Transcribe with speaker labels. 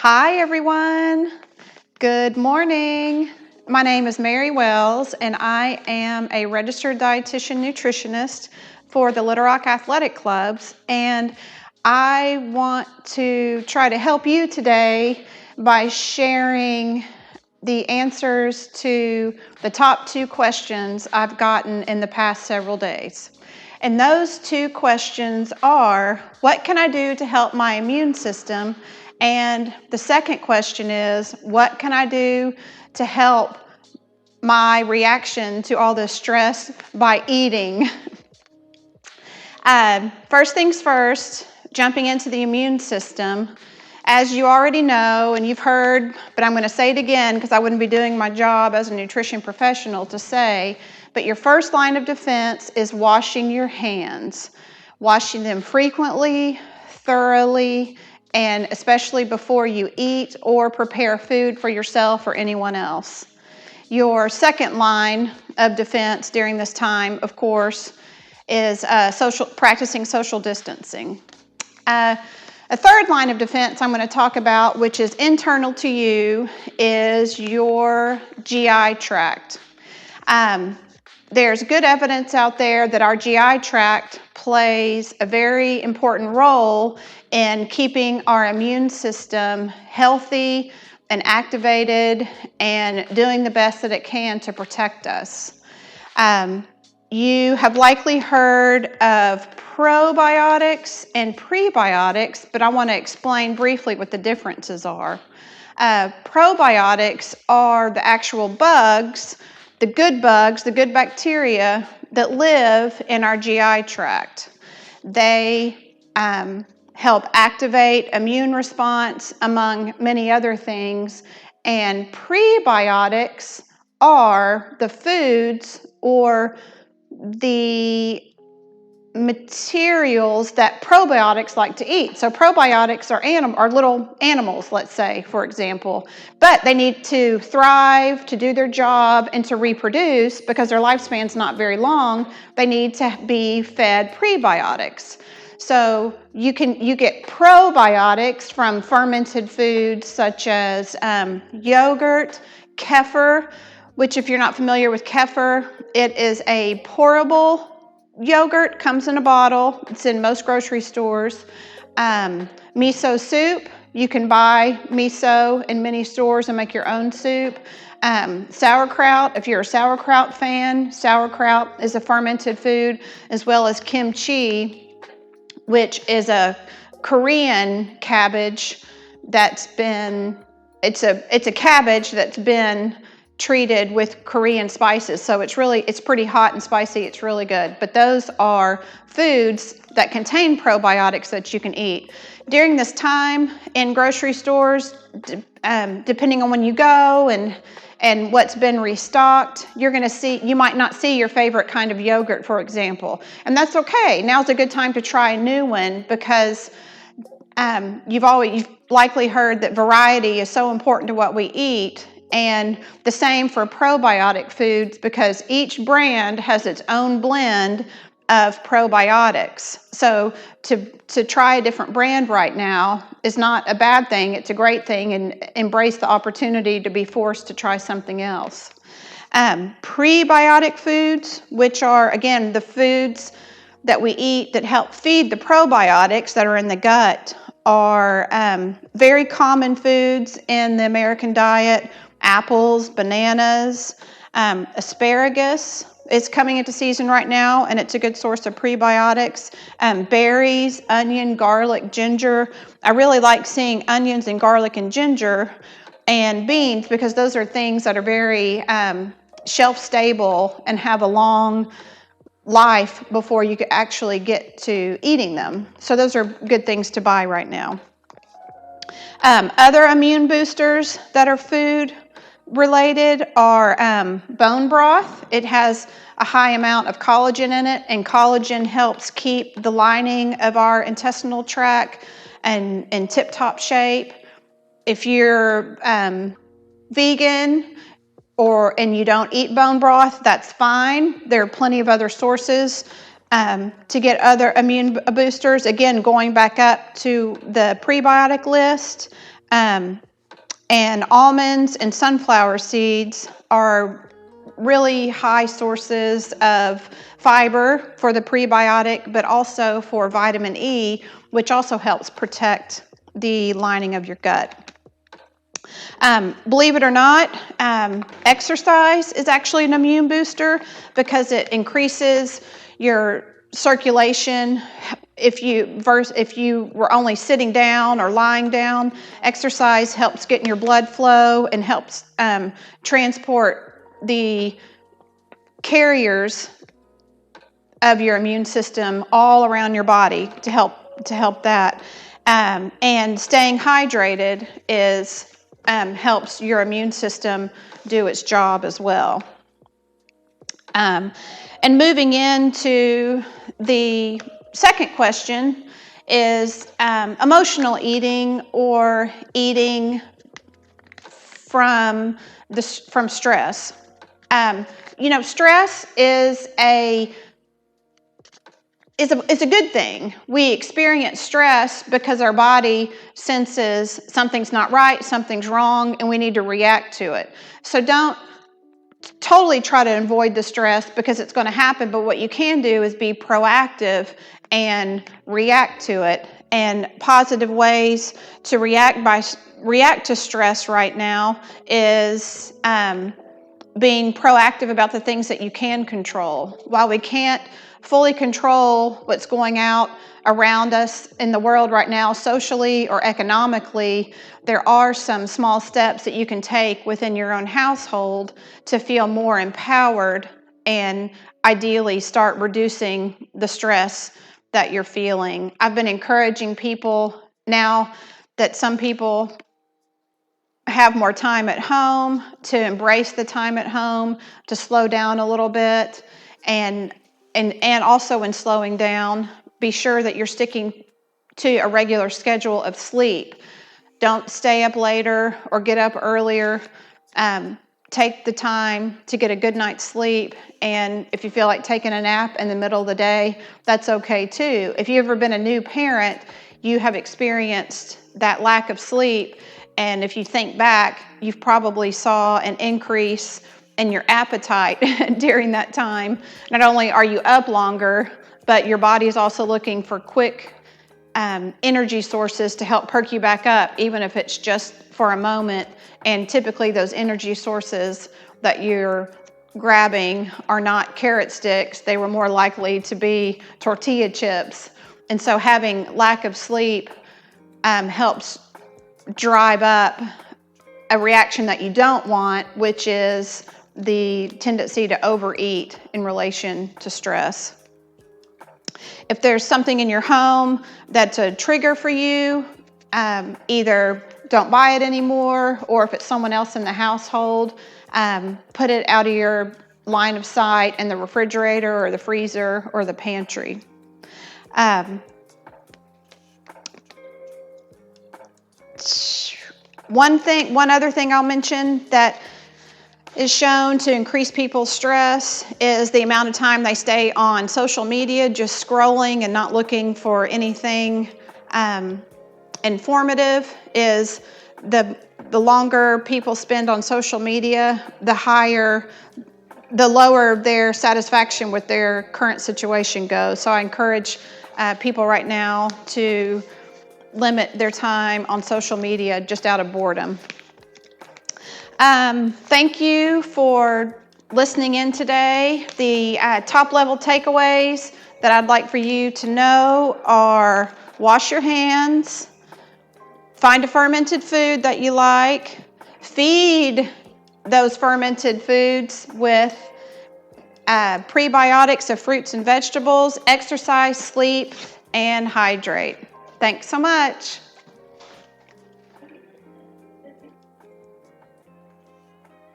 Speaker 1: Hi everyone, good morning. My name is Mary Wells and I am a registered dietitian nutritionist for the Little Rock Athletic Clubs, and I want to try to help you today by sharing the answers to the top 2 questions I've gotten in the past several days. And those 2 questions are, what can I do to help my immune system? And the second question is, what can I do to help my reaction to all this stress by eating? First things first, jumping into the immune system. As you already know, and you've heard, but I'm going to say it again because I wouldn't be doing my job as a nutrition professional to say, but your first line of defense is washing your hands. Washing them frequently, thoroughly, and especially before you eat or prepare food for yourself or anyone else. Your second line of defense during this time, of course, is practicing social distancing. A third line of defense I'm going to talk about, which is internal to you, is your GI tract. There's good evidence out there that our GI tract plays a very important role in keeping our immune system healthy and activated and doing the best that it can to protect us. You have likely heard of probiotics and prebiotics, but I want to explain briefly what the differences are. Probiotics are the actual bugs, the good bacteria that live in our GI tract. They help activate immune response, among many other things. And prebiotics are the foods or the materials that probiotics like to eat. So probiotics are little animals, let's say, for example, but they need to thrive, to do their job, and to reproduce because their lifespan's not very long. They need to be fed prebiotics. So you get probiotics from fermented foods such as yogurt, kefir, which if you're not familiar with kefir, it is a pourable yogurt, comes in a bottle. It's in most grocery stores. Miso soup, you can buy miso in many stores and make your own soup. Sauerkraut, if you're a sauerkraut fan, sauerkraut is a fermented food, as well as kimchi, which is a Korean cabbage it's a cabbage that's been treated with Korean spices. So it's pretty hot and spicy. It's really good. But those are foods that contain probiotics that you can eat. During this time in grocery stores, depending on when you go and what's been restocked, you might not see your favorite kind of yogurt, for example. And that's okay. Now's a good time to try a new one because you've likely heard that variety is so important to what we eat. And the same for probiotic foods because each brand has its own blend of probiotics. So to try a different brand right now is not a bad thing. It's a great thing, and embrace the opportunity to be forced to try something else. Prebiotic foods, which are, again, the foods that we eat that help feed the probiotics that are in the gut, are very common foods in the American diet. Apples, bananas, asparagus is coming into season right now, and it's a good source of prebiotics. Berries, onion, garlic, ginger. I really like seeing onions and garlic and ginger and beans because those are things that are very shelf stable and have a long life before you could actually get to eating them. So those are good things to buy right now. Other immune boosters that are food related are bone broth. It has a high amount of collagen in it, and collagen helps keep the lining of our intestinal tract in tip-top shape. If you're vegan and you don't eat bone broth, that's fine. There are plenty of other sources to get other immune boosters. Again, going back up to the prebiotic list, And almonds and sunflower seeds are really high sources of fiber for the prebiotic, but also for vitamin E, which also helps protect the lining of your gut. Believe it or not, exercise is actually an immune booster because it increases your circulation. If you were only sitting down or lying down, exercise helps get in your blood flow and helps transport the carriers of your immune system all around your body to help that. And staying hydrated helps your immune system do its job as well. And moving into the second question is emotional eating or eating from stress. Stress is a good thing. We experience stress because our body senses something's not right, something's wrong, and we need to react to it. So don't totally try to avoid the stress because it's going to happen, but what you can do is be proactive and react to it. And positive ways to react to stress right now is being proactive about the things that you can control. While we can't fully control what's going out around us in the world right now, socially or economically, there are some small steps that you can take within your own household to feel more empowered and ideally start reducing the stress that you're feeling. I've been encouraging people now that some people have more time at home to embrace the time at home, to slow down a little bit, and also in slowing down, be sure that you're sticking to a regular schedule of sleep. Don't stay up later or get up earlier. Take the time to get a good night's sleep, and if you feel like taking a nap in the middle of the day, that's okay too. If you've ever been a new parent, you have experienced that lack of sleep, and if you think back, you've probably saw an increase in your appetite during that time. Not only are you up longer, but your body is also looking for quick energy sources to help perk you back up, even if it's just for a moment. And typically those energy sources that you're grabbing are not carrot sticks. They were more likely to be tortilla chips. And so having lack of sleep helps drive up a reaction that you don't want, which is the tendency to overeat in relation to stress. If there's something in your home that's a trigger for you, either don't buy it anymore, or if it's someone else in the household, put it out of your line of sight in the refrigerator or the freezer or the pantry. One other thing I'll mention that is shown to increase people's stress is the amount of time they stay on social media, just scrolling and not looking for anything informative. Is the longer people spend on social media, the lower their satisfaction with their current situation goes. So I encourage people right now to limit their time on social media just out of boredom. Thank you for listening in today. The top level takeaways that I'd like for you to know are: wash your hands, find a fermented food that you like, feed those fermented foods with prebiotics of fruits and vegetables, exercise, sleep, and hydrate. Thanks so much.